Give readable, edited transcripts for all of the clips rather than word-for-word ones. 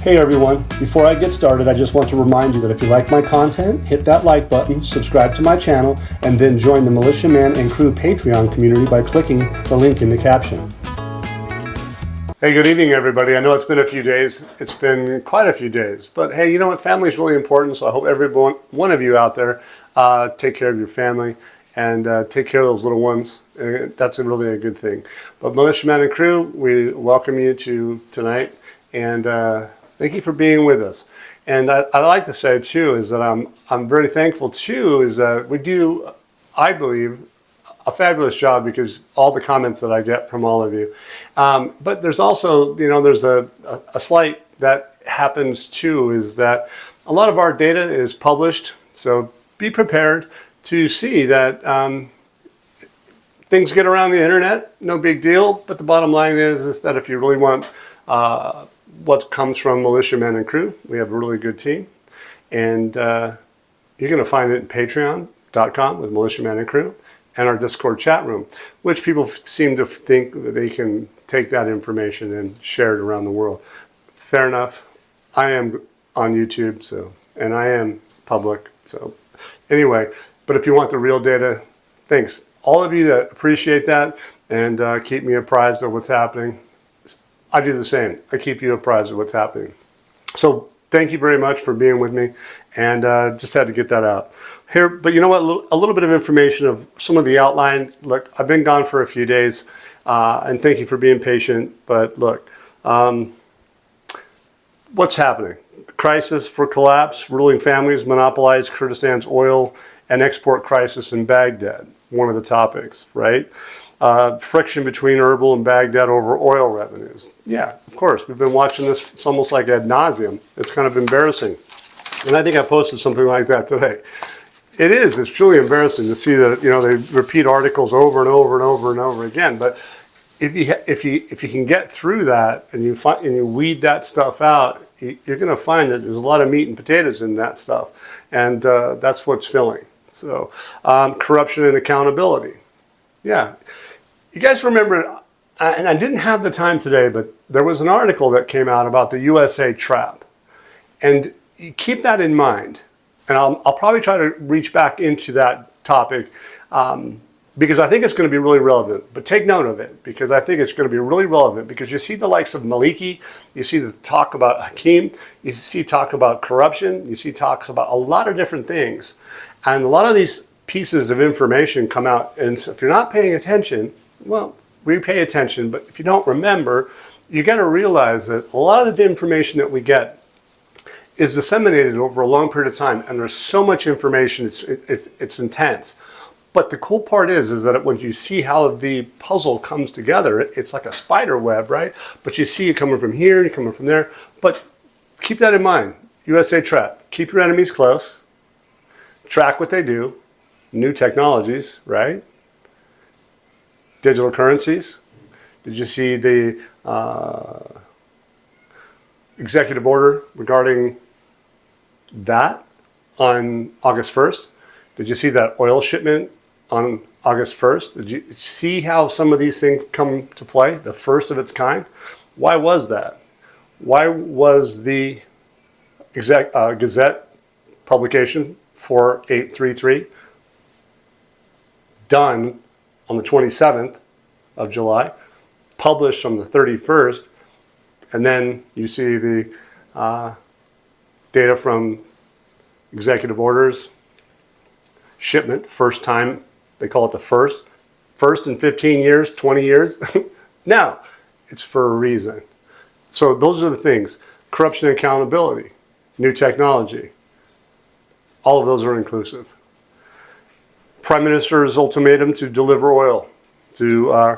Hey everyone, before I get started, I just want to remind you that if you like my content, hit that like button, subscribe to my channel, and then join the Militiaman and Crew Patreon community by clicking the link in the caption. Hey, good evening everybody. I know it's been a few days. It's been quite a few days. But hey, you know what? Family is really important, so I hope one of you out there take care of your family and take care of those little ones. That's really a good thing. But Militiaman and Crew, we welcome you to tonight, and thank you for being with us. And I'd like to say too is that I'm very thankful too is that we do, I believe, a fabulous job because all the comments that I get from all of you. But there's also, you know, there's a slight that happens too is that a lot of our data is published. So be prepared to see that things get around the internet, no big deal. But the bottom line is that if you really want what comes from Militiaman and Crew, we have a really good team. And you're going to find it at patreon.com with Militiaman and Crew and our Discord chat room, which people seem to think that they can take that information and share it around the world. Fair enough. I am on YouTube, and I am public. So anyway, but if you want the real data, thanks. All of you that appreciate that and keep me apprised of what's happening, I do the same. I keep you apprised of what's happening. So thank you very much for being with me, and just had to get that out here. But you know what? A little bit of information of some of the outline. Look, I've been gone for a few days, and thank you for being patient. But look, what's happening? Crisis for collapse. Ruling families monopolize Kurdistan's oil and export crisis in Baghdad. One of the topics, right? Friction between Erbil and Baghdad over oil revenues. Yeah, of course. We've been watching this. It's almost like ad nauseum. It's kind of embarrassing. And I think I posted something like that today. It is. It's truly embarrassing to see that, you know, they repeat articles over and over and over and over again. But if you can get through that and you weed that stuff out, you're going to find that there's a lot of meat and potatoes in that stuff. And that's what's filling. So corruption and accountability. Yeah. You guys remember, and I didn't have the time today, but there was an article that came out about the USA trap. And you keep that in mind. And I'll probably try to reach back into that topic because I think it's going to be really relevant. But take note of it because I think it's going to be really relevant because you see the likes of Maliki, you see the talk about Hakim, you see talk about corruption, you see talks about a lot of different things. And a lot of these pieces of information come out, and so if you're not paying attention, well, we pay attention, but if you don't remember, you got to realize that a lot of the information that we get is disseminated over a long period of time, and there's so much information, it's intense. But the cool part is that when you see how the puzzle comes together, it's like a spider web, right? But you see it coming from here, and coming from there. But keep that in mind. USA trap. Keep your enemies close. Track what they do. New technologies, right? Digital currencies. Did you see the executive order regarding that on August 1st? Did you see that oil shipment on August 1st? Did you see how some of these things come to play? The first of its kind? Why was that? Why was the Gazette publication 4833 done on the 27th of July, published on the 31st, and then you see the data from executive orders, shipment, first time, they call it the first in 15 years, 20 years. No, it's for a reason. So those are the things. Corruption and accountability, new technology, all of those are inclusive. Prime Minister's ultimatum to deliver oil to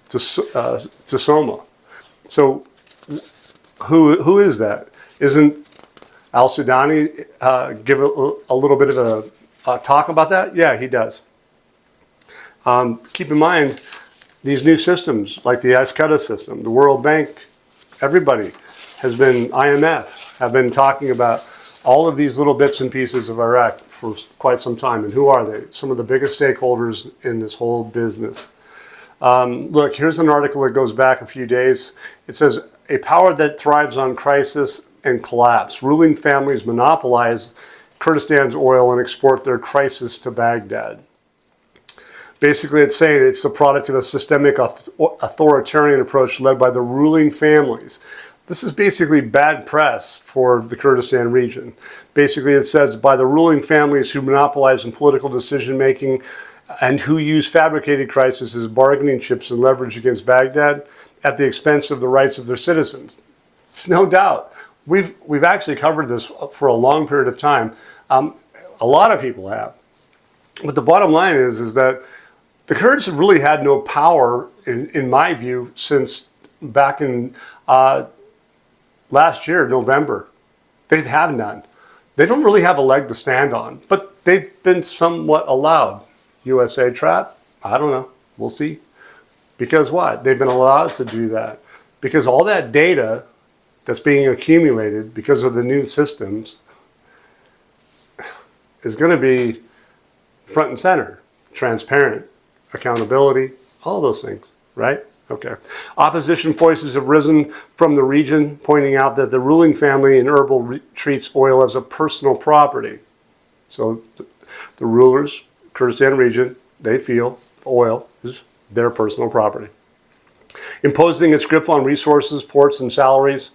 Soma. So who is that? Isn't Al-Sudani give a little bit of a talk about that? Yeah, he does. Keep in mind these new systems like the IQD system, the World Bank, everybody has been, IMF, have been talking about all of these little bits and pieces of Iraq for quite some time. And who are they? Some of the biggest stakeholders in this whole business. Look, here's an article that goes back a few days. It says a power that thrives on crisis and collapse. Ruling families monopolize Kurdistan's oil and export their crisis to Baghdad. Basically, it's saying it's the product of a systemic authoritarian approach led by the ruling families. This is basically bad press for the Kurdistan region. Basically, it says by the ruling families who monopolize in political decision-making and who use fabricated crises as bargaining chips and leverage against Baghdad at the expense of the rights of their citizens. It's no doubt. We've actually covered this for a long period of time. A lot of people have. But the bottom line is that the Kurds have really had no power, in my view, since back in last year, November. They have none. They don't really have a leg to stand on, but they've been somewhat allowed. USA trap? I don't know. We'll see. Because what? They've been allowed to do that. Because all that data that's being accumulated because of the new systems is going to be front and center, transparent, accountability, all those things, right? Okay. Opposition voices have risen from the region, pointing out that the ruling family in Erbil treats oil as a personal property. So the rulers, Kurdistan region, they feel oil is their personal property. Imposing its grip on resources, ports, and salaries.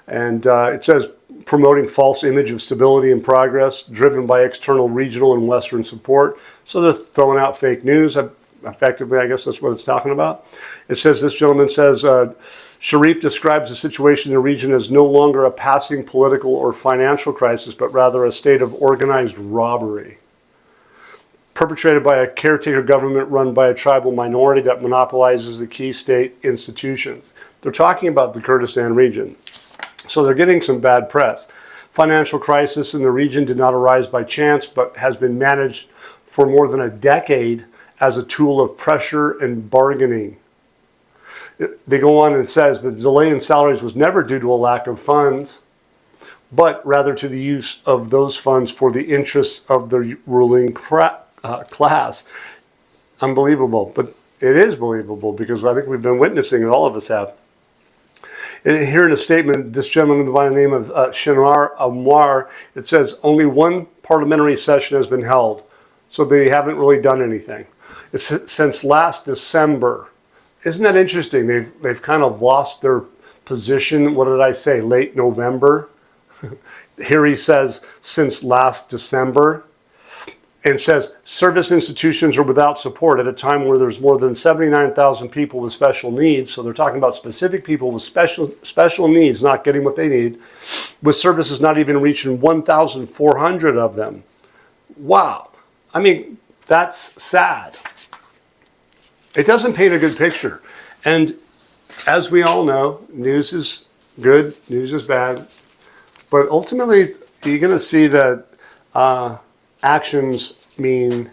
And it says promoting false image of stability and progress, driven by external, regional, and Western support. So they're throwing out fake news. Effectively, I guess that's what it's talking about. It says, this gentleman says, Sharif describes the situation in the region as no longer a passing political or financial crisis, but rather a state of organized robbery, perpetrated by a caretaker government run by a tribal minority that monopolizes the key state institutions. They're talking about the Kurdistan region. So they're getting some bad press. Financial crisis in the region did not arise by chance, but has been managed for more than a decade as a tool of pressure and bargaining. They go on and says the delay in salaries was never due to a lack of funds, but rather to the use of those funds for the interests of the ruling class. Unbelievable, but it is believable because I think we've been witnessing it, all of us have. Here in a statement, this gentleman by the name of Shinar Amwar, it says only one parliamentary session has been held, so they haven't really done anything. It's since last December. Isn't that interesting? They've kind of lost their position. What did I say? Late November. Here he says since last December, and says service institutions are without support at a time where there's more than 79,000 people with special needs. So they're talking about specific people with special needs not getting what they need, with services not even reaching 1,400 of them. Wow. I mean, that's sad. It doesn't paint a good picture. And as we all know, news is good, news is bad. But ultimately, you're going to see that actions mean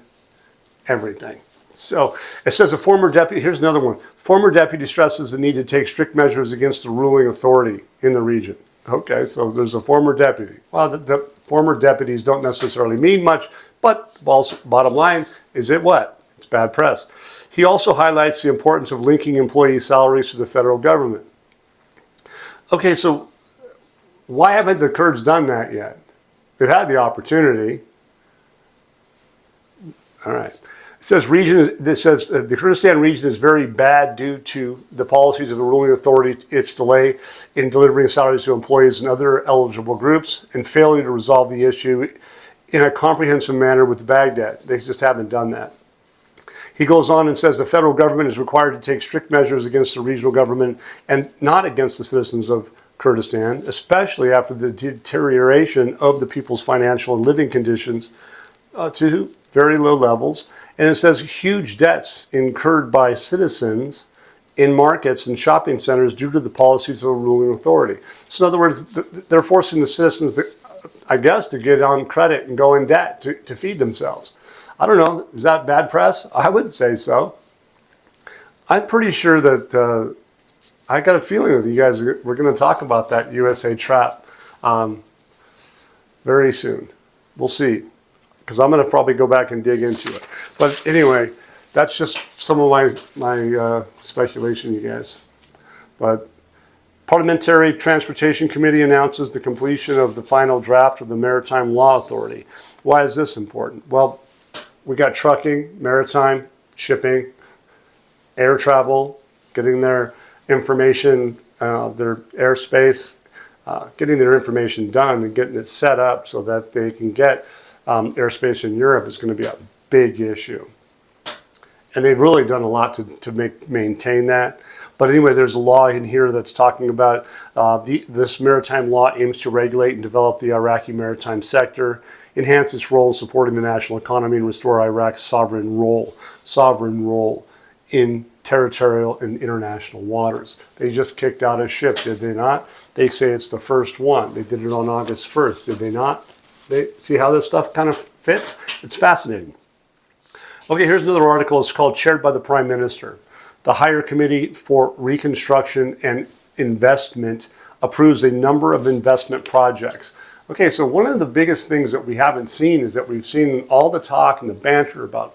everything. So it says a former deputy, here's another one. Former deputy stresses the need to take strict measures against the ruling authority in the region. Okay, so there's a former deputy. Well, the former deputies don't necessarily mean much, but bottom line is it what? It's bad press. He also highlights the importance of linking employee salaries to the federal government. Okay, so why haven't the Kurds done that yet? They've had the opportunity. All right. It says the Kurdistan region is very bad due to the policies of the ruling authority, its delay in delivering salaries to employees and other eligible groups, and failure to resolve the issue in a comprehensive manner with Baghdad. They just haven't done that. He goes on and says the federal government is required to take strict measures against the regional government and not against the citizens of Kurdistan, especially after the deterioration of the people's financial and living conditions to very low levels. And it says huge debts incurred by citizens in markets and shopping centers due to the policies of the ruling authority. So in other words, they're forcing the citizens, I guess, to get on credit and go in debt to feed themselves. I don't know. Is that bad press? I would say so. I'm pretty sure that I got a feeling that you guys, we're going to talk about that USA trap very soon. We'll see. Because I'm going to probably go back and dig into it. But anyway, that's just some of my speculation, you guys. But Parliamentary Transportation Committee announces the completion of the final draft of the Maritime Law Authority. Why is this important? Well, we got trucking, maritime, shipping, air travel, getting their information, their airspace, getting their information done and getting it set up so that they can get airspace in Europe is going to be a big issue. And they've really done a lot to maintain that. But anyway, there's a law in here that's talking about this maritime law aims to regulate and develop the Iraqi maritime sector, enhance its role in supporting the national economy, and restore Iraq's sovereign role in territorial and international waters. They just kicked out a ship, did they not? They say it's the first one. They did it on August 1st, did they not? See how this stuff kind of fits? It's fascinating. Okay, here's another article. It's called Chaired by the Prime Minister. The Higher Committee for Reconstruction and Investment approves a number of investment projects. Okay, so one of the biggest things that we haven't seen is that we've seen all the talk and the banter about,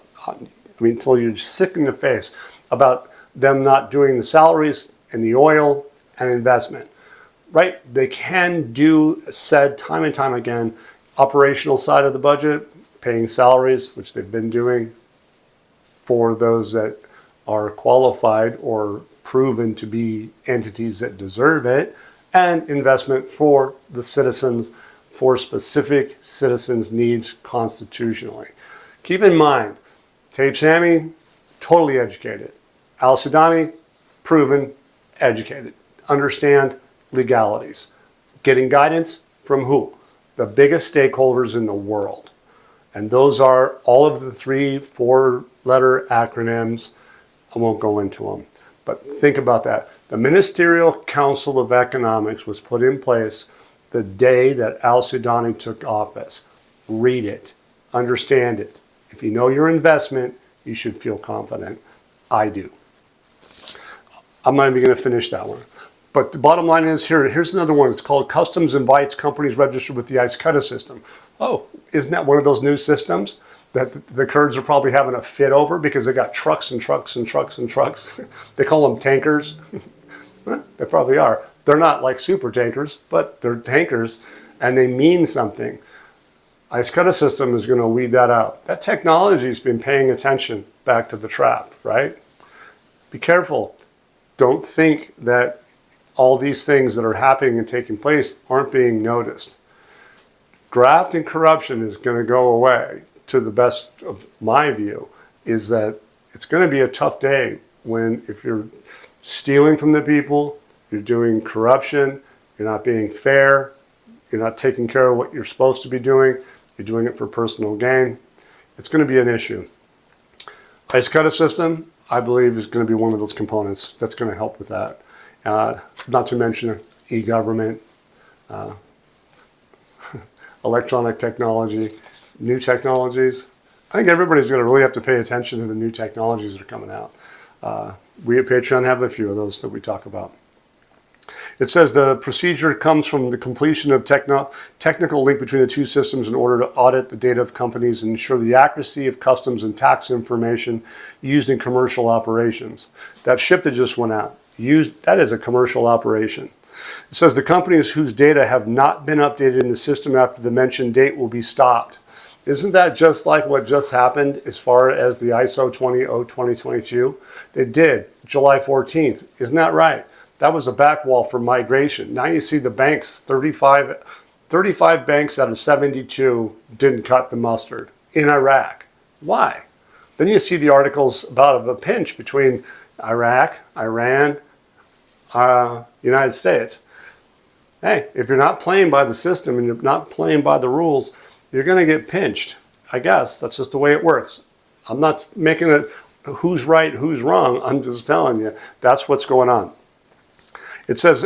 until you're just sick in the face, about them not doing the salaries and the oil and investment. Right? They can do, said time and time again, operational side of the budget, paying salaries, which they've been doing for those that are qualified or proven to be entities that deserve it, and investment for the citizens, for specific citizens' needs constitutionally. Keep in mind, Taib Sami, totally educated. Al-Sudani, proven, educated. Understand legalities. Getting guidance from who? The biggest stakeholders in the world. And those are all of the 3, 4-letter acronyms. I won't go into them, but think about that. The Ministerial Council of Economics was put in place the day that Al-Sudani took office. Read it, understand it. If you know your investment, you should feel confident. I do. I'm not even going to finish that one. But the bottom line is here's another one. It's called Customs Invites Companies Registered with the IQD system. Oh, isn't that one of those new systems that the Kurds are probably having a fit over because they got trucks and trucks and trucks and trucks? They call them tankers. They probably are. They're not like super tankers, but they're tankers and they mean something. IQD system is going to weed that out. That technology's been paying attention back to the trap, right? Be careful. Don't think that all these things that are happening and taking place aren't being noticed. Graft and corruption is going to go away. To the best of my view, is that it's going to be a tough day if you're stealing from the people, you're doing corruption, you're not being fair, you're not taking care of what you're supposed to be doing, you're doing it for personal gain. It's going to be an issue. IQD system, I believe, is going to be one of those components that's going to help with that. Not to mention e-government, electronic technology, new technologies. I think everybody's going to really have to pay attention to the new technologies that are coming out. We at Patreon have a few of those that we talk about. It says the procedure comes from the completion of technical link between the two systems in order to audit the data of companies and ensure the accuracy of customs and tax information used in commercial operations. That ship that just went out, that is a commercial operation. It says the companies whose data have not been updated in the system after the mentioned date will be stopped. Isn't that just like what just happened as far as the ISO 2002022? They did, July 14th. Isn't that right? That was a back wall for migration. Now you see the banks, 35 banks out of 72 didn't cut the mustard in Iraq. Why? Then you see the articles about a pinch between Iraq, Iran, United States. Hey, if you're not playing by the system and you're not playing by the rules, you're going to get pinched. I guess that's just the way it works. I'm not making it who's right, who's wrong. I'm just telling you that's what's going on. It says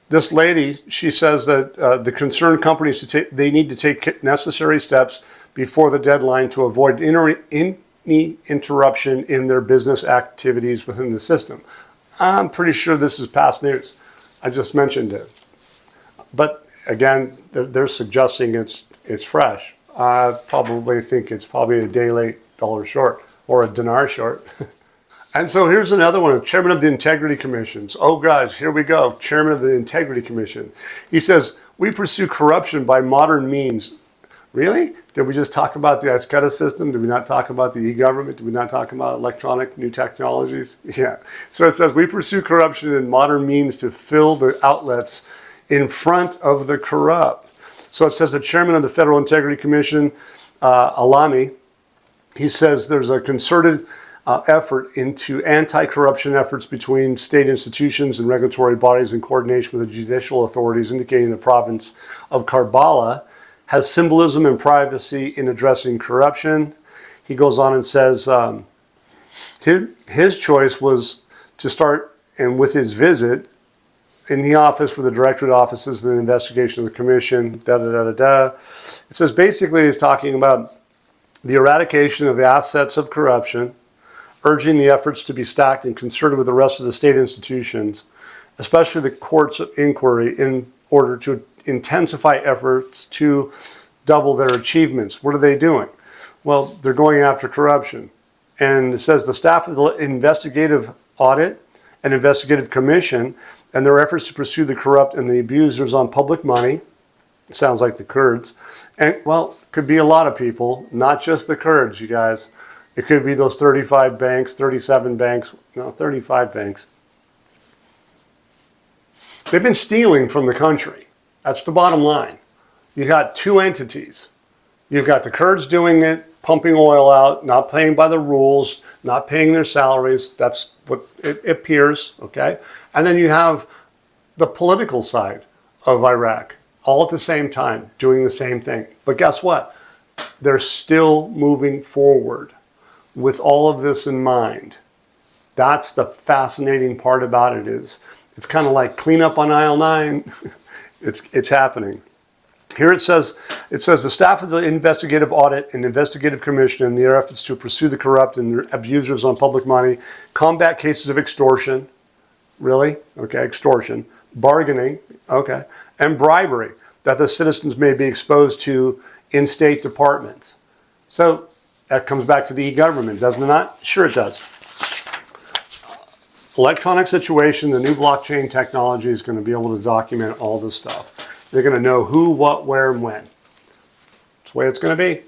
this lady, she says that the concerned companies, they need to take necessary steps before the deadline to avoid any interruption in their business activities within the system. I'm pretty sure this is past news. I just mentioned it. But again, they're suggesting it's fresh. I probably think it's probably a day late, dollar short, or a dinar short. And so here's another one, Chairman of the Integrity Commissions. Oh gosh, here we go, Chairman of the Integrity Commission. He says, we pursue corruption by modern means. Really? Did we just talk about the IQD system? Did we not talk about the e-government? Did we not talk about electronic new technologies? Yeah. So it says, we pursue corruption in modern means to fill the outlets in front of the corrupt. So it says the Chairman of the Federal Integrity Commission, Alami, he says there's a concerted effort into anti-corruption efforts between state institutions and regulatory bodies in coordination with the judicial authorities, indicating the province of Karbala has symbolism and privacy in addressing corruption. He goes on and says his choice was to start, and with his visit, in the office with the directorate offices and the investigation of the commission, It says basically he's talking about the eradication of the assets of corruption, urging the efforts to be stacked and concerted with the rest of the state institutions, especially the courts of inquiry, in order to intensify efforts to double their achievements. What are they doing? Well, they're going after corruption. And it says the staff of the investigative audit and investigative commission and their efforts to pursue the corrupt and the abusers on public money, it sounds like the Kurds, and well, could be a lot of people, not just the Kurds, you guys. It could be those 35 banks, 37 banks, no, 35 banks. They've been stealing from the country. That's the bottom line. You got two entities. You've got the Kurds doing it, pumping oil out, not paying by the rules, not paying their salaries. That's what it appears, okay? And then you have the political side of Iraq, all at the same time, doing the same thing. But guess what? They're still moving forward with all of this in mind. That's the fascinating part about it. Is it's kind of like cleanup on aisle 9. It's happening. Here it says the staff of the investigative audit and investigative commission in their efforts to pursue the corrupt and abusers on public money, combat cases of extortion, really? Okay, extortion, bargaining, okay, and bribery that the citizens may be exposed to in state departments. So that comes back to the e-government, doesn't it not? Sure it does. Electronic situation, the new blockchain technology is going to be able to document all this stuff. They're going to know who, what, where, and when. That's the way it's going to be.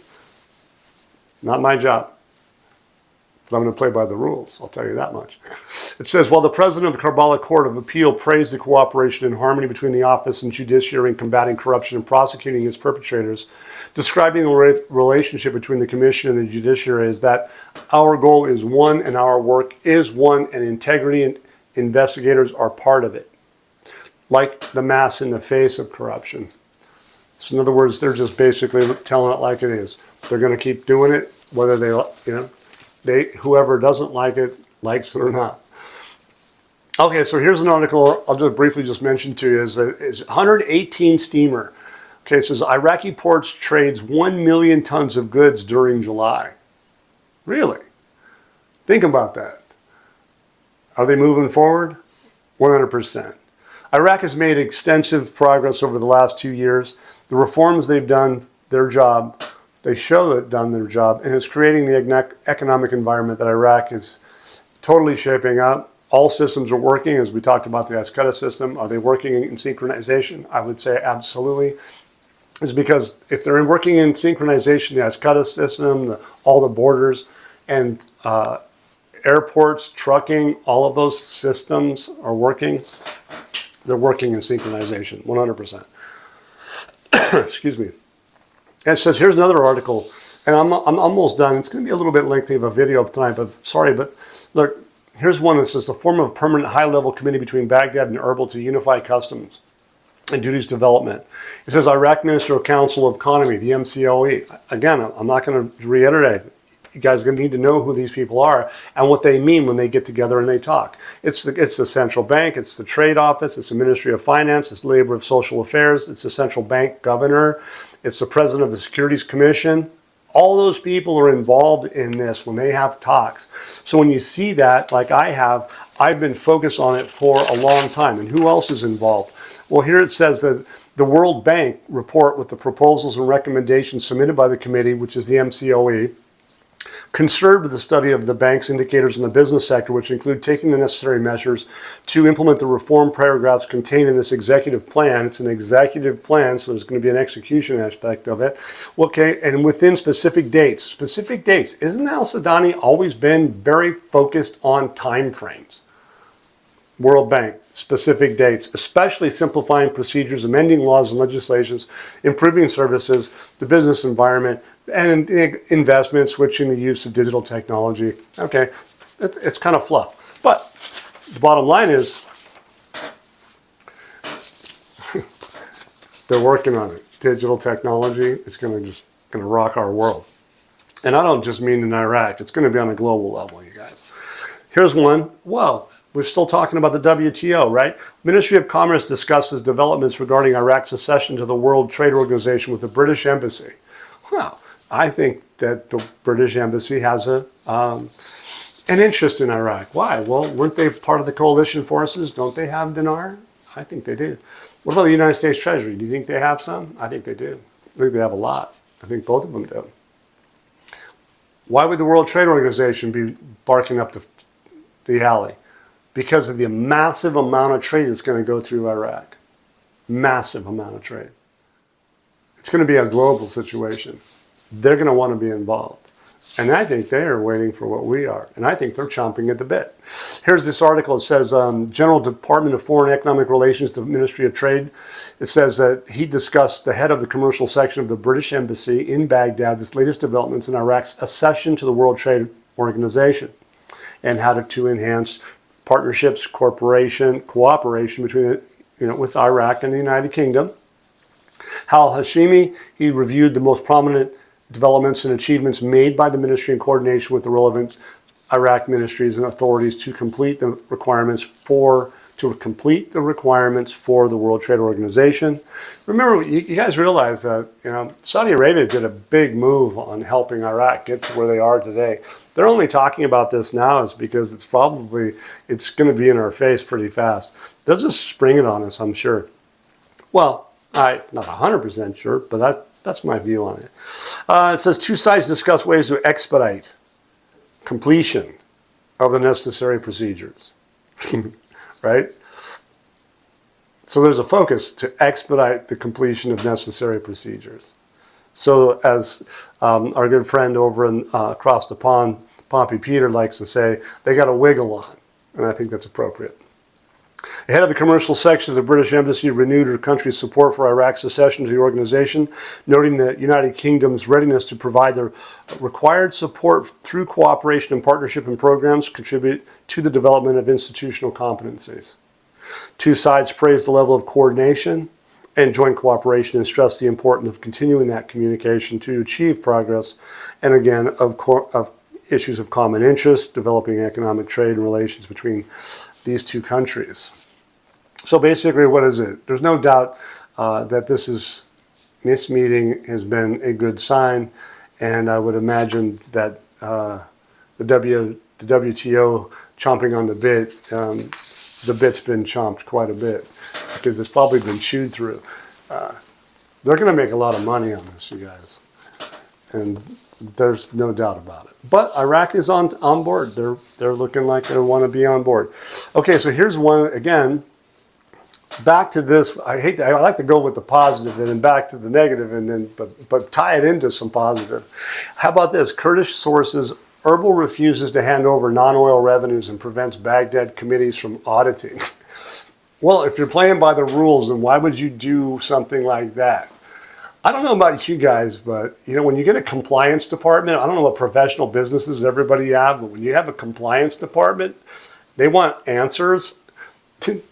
Not my job. But I'm going to play by the rules, I'll tell you that much. It says, while the president of the Karbala Court of Appeal praised the cooperation and harmony between the office and judiciary in combating corruption and prosecuting its perpetrators, describing the relationship between the commission and the judiciary is that our goal is one and our work is one, and integrity and investigators are part of it. Like the mask in the face of corruption. So in other words, they're just basically telling it like it is. They're going to keep doing it, whether whoever doesn't like it, likes it or not. Okay, so here's an article I'll just briefly mention to you. Is 118 steamer. Okay, it says Iraqi ports trades 1 million tons of goods during July. Really? Think about that. Are they moving forward? 100%. Iraq has made extensive progress over the last 2 years. The reforms they've done their job, they show they've done their job, and it's creating the economic environment that Iraq is totally shaping up. All systems are working, as we talked about the accession system. Are they working in synchronization? I would say absolutely. It's because if they're working in synchronization, the accession system, all the borders, and airports, trucking, all of those systems are working. They're working in synchronization, 100%. Excuse me. And it says, here's another article, and I'm almost done. It's going to be a little bit lengthy of a video tonight, but sorry, but look, here's one that says, the form of a permanent high-level committee between Baghdad and Erbil to unify customs and duties development. It says, Iraq Ministerial Council of Economy, the MCOE. Again, I'm not going to reiterate. You guys are going to need to know who these people are and what they mean when they get together and they talk. It's the central bank, it's the trade office, it's the Ministry of Finance, it's Labor of Social Affairs, it's the central bank governor, it's the president of the Securities Commission. All those people are involved in this when they have talks. So when you see that, like I have, I've been focused on it for a long time. And who else is involved? Well, here it says that the World Bank report with the proposals and recommendations submitted by the committee, which is the MCOE, concerned with the study of the bank's indicators in the business sector, which include taking the necessary measures to implement the reform paragraphs contained in this executive plan. It's an executive plan, so there's going to be an execution aspect of it. Okay, and within specific dates. Specific dates. Isn't Al-Sudani always been very focused on time frames? World Bank, specific dates, especially simplifying procedures, amending laws and legislations, improving services, the business environment, and investment, switching the use of digital technology. Okay, it's kind of fluff. But the bottom line is they're working on it. Digital technology is going to rock our world. And I don't just mean in Iraq. It's going to be on a global level, you guys. Here's one. Well, we're still talking about the WTO, right? Ministry of Commerce discusses developments regarding Iraq's accession to the World Trade Organization with the British Embassy. Well, I think that the British Embassy has an interest in Iraq. Why? Well, weren't they part of the coalition forces? Don't they have dinar? I think they do. What about the United States Treasury? Do you think they have some? I think they do. I think they have a lot. I think both of them do. Why would the World Trade Organization be barking up the alley? Because of the massive amount of trade that's going to go through Iraq. Massive amount of trade. It's going to be a global situation. They're going to want to be involved. And I think they are waiting for what we are. And I think they're chomping at the bit. Here's this article. It says, General Department of Foreign Economic Relations, the Ministry of Trade. It says that he discussed the head of the commercial section of the British Embassy in Baghdad, this latest developments in Iraq's accession to the World Trade Organization and how to enhance partnerships, cooperation between, with Iraq and the United Kingdom. Hal Hashimi, he reviewed the most prominent developments and achievements made by the ministry in coordination with the relevant Iraq ministries and authorities to complete the requirements for the World Trade Organization. Remember, you guys realize that Saudi Arabia did a big move on helping Iraq get to where they are today. They're only talking about this now is because it's going to be in our face pretty fast. They'll just spring it on us, I'm sure. Well, I'm not 100% sure, but that's my view on it. It says two sides discuss ways to expedite completion of the necessary procedures. Right? So there's a focus to expedite the completion of necessary procedures. So as our good friend over across the pond, Pompey Peter, likes to say, they got a wiggle on. And I think that's appropriate. The head of the commercial section of the British Embassy renewed her country's support for Iraq's accession to the organization, noting the United Kingdom's readiness to provide the required support through cooperation and partnership and programs contribute to the development of institutional competencies. Two sides praised the level of coordination and joint cooperation and stressed the importance of continuing that communication to achieve progress, and again, of issues of common interest, developing economic trade and relations between these two countries. So basically, what is it? There's no doubt that this meeting has been a good sign, and I would imagine that the WTO chomping on the bit, the bit's been chomped quite a bit because it's probably been chewed through. They're going to make a lot of money on this, you guys, and there's no doubt about it. But Iraq is on board. They're looking like they want to be on board. Okay, so here's one again. Back to this. I like to go with the positive and then back to the negative, and then but tie it into some positive. How about this? Kurdish sources: Erbil refuses to hand over non-oil revenues and prevents Baghdad committees from auditing. Well, if you're playing by the rules, then why would you do something like that? I don't know about you guys, but when you get a compliance department, I don't know what professional businesses everybody have, but when you have a compliance department, they want answers.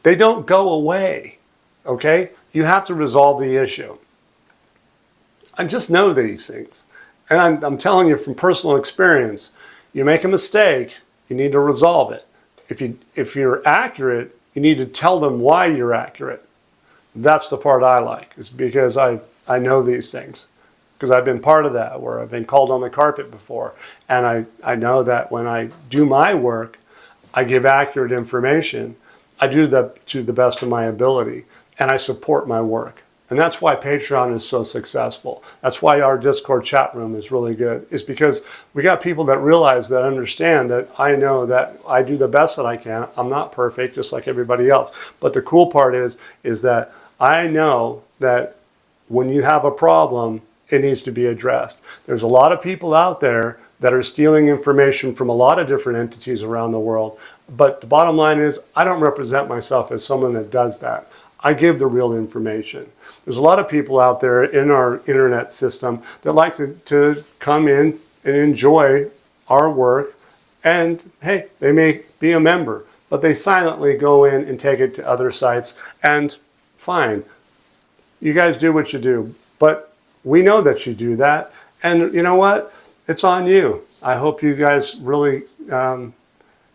They don't go away, okay? You have to resolve the issue. I just know these things. And I'm telling you from personal experience, you make a mistake, you need to resolve it. If you're accurate, you need to tell them why you're accurate. That's the part I like, is because I know these things. Because I've been part of that, where I've been called on the carpet before. And I know that when I do my work, I give accurate information. I do that to the best of my ability, and I support my work. And that's why Patreon is so successful. That's why our Discord chat room is really good. Is because we got people that realize, that understand that I know that I do the best that I can. I'm not perfect, just like everybody else. But the cool part is that I know that when you have a problem, it needs to be addressed. There's a lot of people out there that are stealing information from a lot of different entities around the world. But the bottom line is, I don't represent myself as someone that does that. I give the real information. There's a lot of people out there in our internet system that like to come in and enjoy our work. And hey, they may be a member, but they silently go in and take it to other sites. And fine, you guys do what you do. But we know that you do that. And you know what? It's on you. I hope you guys really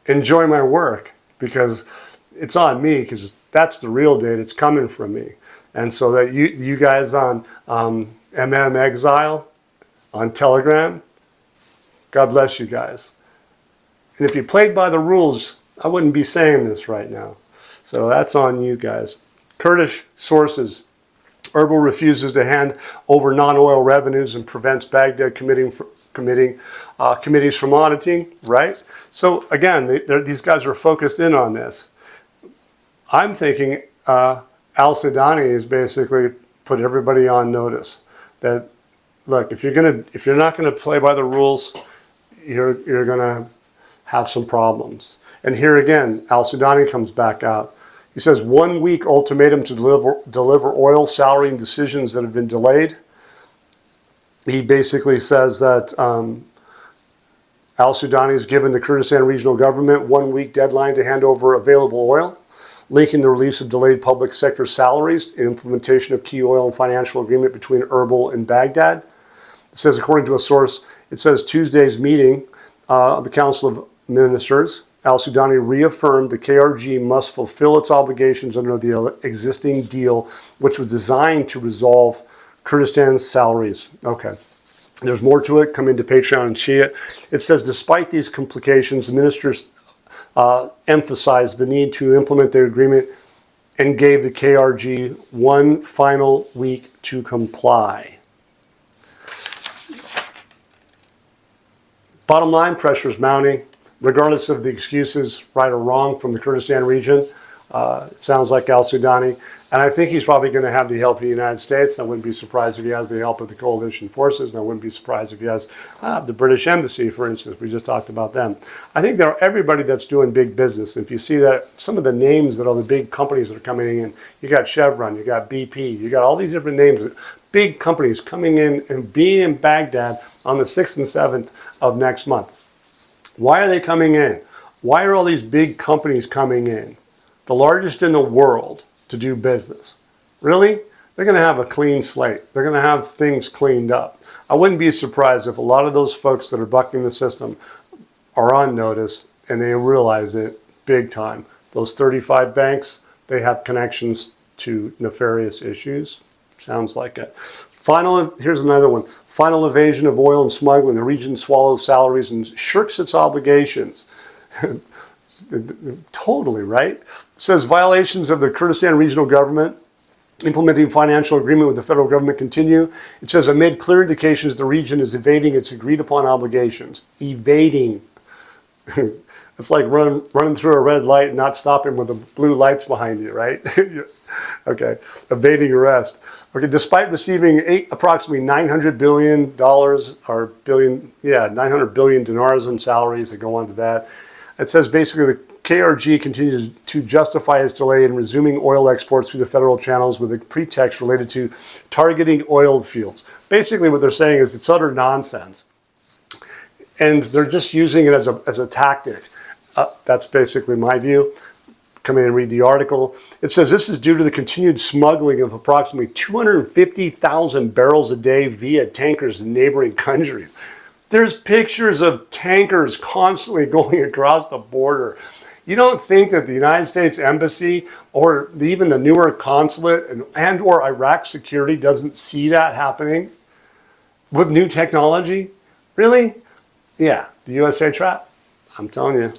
enjoy my work, because it's on me, because that's the real data. It's coming from me. And so that you guys on MM Exile, on Telegram, God bless you guys. And if you played by the rules, I wouldn't be saying this right now. So that's on you guys. Kurdish sources. Erbil refuses to hand over non-oil revenues and prevents Baghdad committees from auditing, right? So again, these guys are focused in on this. I'm thinking Al-Sudani is basically put everybody on notice that, look, if you're not gonna play by the rules, you're gonna have some problems. And here again, Al-Sudani comes back out. He says 1 week ultimatum to deliver oil, salary, and decisions that have been delayed. He basically says that Al-Sudani has given the Kurdistan Regional Government 1 week deadline to hand over available oil, linking the release of delayed public sector salaries and implementation of key oil and financial agreement between Erbil and Baghdad. It says, according to a source, it says Tuesday's meeting of the Council of Ministers, Al-Sudani reaffirmed the KRG must fulfill its obligations under the existing deal, which was designed to resolve Kurdistan's salaries. Okay. There's more to it. Come into Patreon and see it. It says, despite these complications, the ministers emphasized the need to implement the agreement and gave the KRG 1 final week to comply. Bottom line, pressure is mounting. Regardless of the excuses, right or wrong, from the Kurdistan region, it sounds like Al-Sudani. And I think he's probably going to have the help of the United States. I wouldn't be surprised if he has the help of the coalition forces. And I wouldn't be surprised if he has the British Embassy, for instance. We just talked about them. I think there are everybody that's doing big business. If you see that, some of the names that are the big companies that are coming in, you got Chevron, you got BP, you got all these different names, big companies coming in and being in Baghdad on the 6th and 7th of next month. Why are they coming in? Why are all these big companies coming in? The largest in the world to do business. Really? They're going to have a clean slate. They're going to have things cleaned up. I wouldn't be surprised if a lot of those folks that are bucking the system are on notice and they realize it big time. Those 35 banks, they have connections to nefarious issues. Sounds like it. Here's another one. Final evasion of oil and smuggling. The region swallows salaries and shirks its obligations. Totally, right? It says violations of the Kurdistan Regional Government implementing financial agreement with the federal government continue. It says amid clear indications the region is evading its agreed upon obligations. Evading. It's like running through a red light and not stopping with the blue lights behind you, right? Okay, evading arrest. Okay, despite receiving approximately $900 billion, or 900 billion dinars in salaries that go on to that. It says basically the KRG continues to justify its delay in resuming oil exports through the federal channels with a pretext related to targeting oil fields. Basically what they're saying is it's utter nonsense. And they're just using it as a tactic. That's basically my view. Come in and read the article. It says this is due to the continued smuggling of approximately 250,000 barrels a day via tankers in neighboring countries. There's pictures of tankers constantly going across the border. You don't think that the United States Embassy or even the Newark consulate and or Iraq security doesn't see that happening with new technology? Really? Yeah, the USA trap. I'm telling you,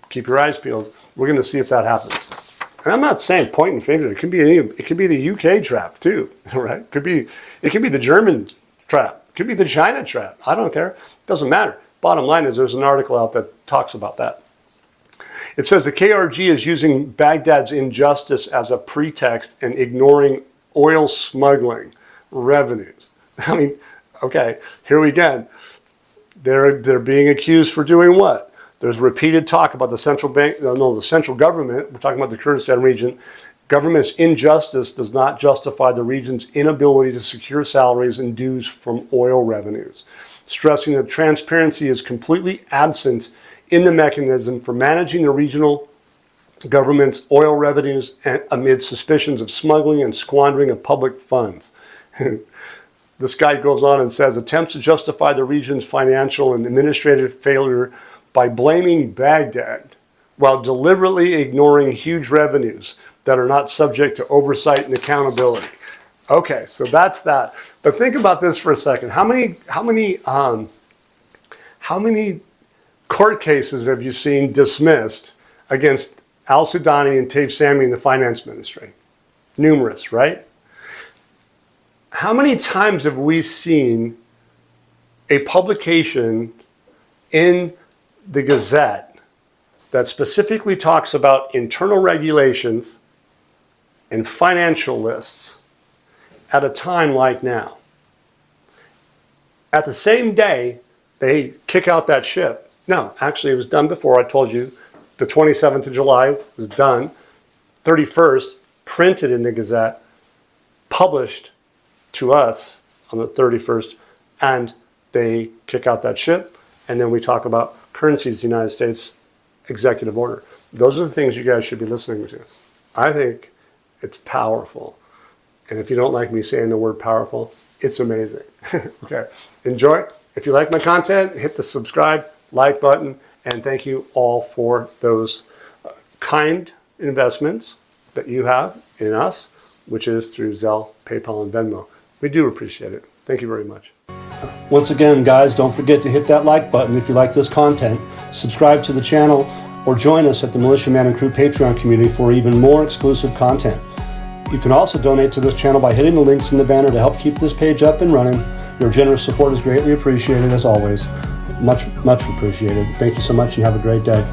keep your eyes peeled. We're going to see if that happens. And I'm not saying pointing fingers. It could be the UK trap too, right? It could be the German trap. It could be the China trap. I don't care. It doesn't matter. Bottom line is there's an article out that talks about that. It says the KRG is using Baghdad's injustice as a pretext and ignoring oil smuggling revenues. I mean, okay, here we go. They're being accused for doing what? There's repeated talk about the central government. We're talking about the Kurdistan region. Government's injustice does not justify the region's inability to secure salaries and dues from oil revenues, stressing that transparency is completely absent in the mechanism for managing the regional government's oil revenues amid suspicions of smuggling and squandering of public funds. This guy goes on and says, attempts to justify the region's financial and administrative failure by blaming Baghdad while deliberately ignoring huge revenues that are not subject to oversight and accountability. Okay, so that's that. But think about this for a second. How many court cases have you seen dismissed against al-Sudani and Taif Sami in the finance ministry? Numerous, right? How many times have we seen a publication in the Gazette that specifically talks about internal regulations and financial lists at a time like now? At the same day, they kick out that ship. No, actually it was done before. I told you the 27th of July was done. 31st, printed in the Gazette, published to us on the 31st, and they kick out that ship. And then we talk about currencies, the United States executive order. Those are the things you guys should be listening to. I think it's powerful. And if you don't like me saying the word powerful, it's amazing. Okay, enjoy. If you like my content, hit the subscribe, like button, and thank you all for those kind investments that you have in us, which is through Zelle, PayPal, and Venmo. We do appreciate it. Thank you very much. Once again, guys, don't forget to hit that like button if you like this content, subscribe to the channel, or join us at the Militiaman and Crew Patreon community for even more exclusive content. You can also donate to this channel by hitting the links in the banner to help keep this page up and running. Your generous support is greatly appreciated, as always. Much, much appreciated. Thank you so much and have a great day.